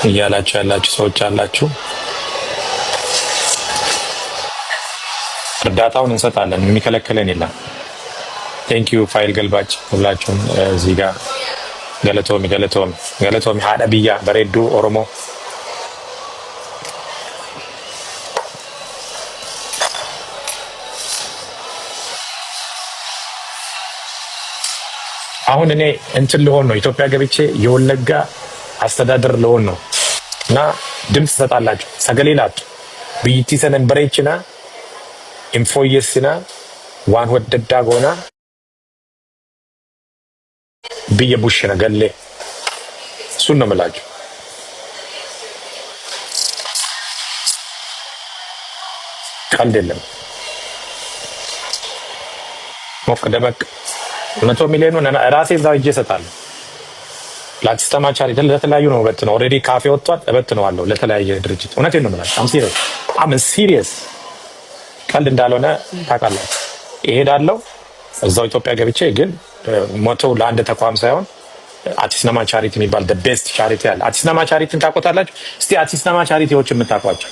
እያላችሁ ያላችሁ ሰዎች አላችሁ። እርዳታውን እንሰጣለን፣ የሚከለክለን የለም። ቴንኪዩ ፋይል ገልባጭ ሁላችሁም እዚህ ጋር ገለቶሚ ሀደ ብያ በሬዱ ኦሮሞ አሁን እኔ እንትን ልሆን ነው ኢትዮጵያ ገብቼ የወለጋ አስተዳደር ልሆን ነው እና ድምፅ ትሰጣላችሁ። ሰገሌላቱ ብይቲ ሰነን በሬችና ኢንፎየስና ዋን ወደዳ ጎና ብየ ቡሽነ ገሌ እሱን ነው የምላችሁ። ቀልድ የለም። ሞቅ ደመቅ 100 ሚሊዮን ራሴ እዛው እጄ እሰጣለሁ። ለአርቲስት ተማቻሪ ለተለያዩ ነው በት ነው ኦልሬዲ ካፌ ወጥቷል። እበት ነው አለው ለተለያየ ድርጅት። እውነቴን ነው የምላችሁ። አም ሲሪየስ ቀልድ እንዳልሆነ ታውቃላችሁ። እሄዳለሁ እዛው ኢትዮጵያ ገብቼ ግን ሞቶ ለአንድ ተቋም ሳይሆን አርቲስት ቻሪቲ የሚባል the best ቻሪቲ አለ። አርቲስት ቻሪቲን ታውቁታላችሁ? እስቲ አርቲስት ቻሪቲዎች የምታውቋቸው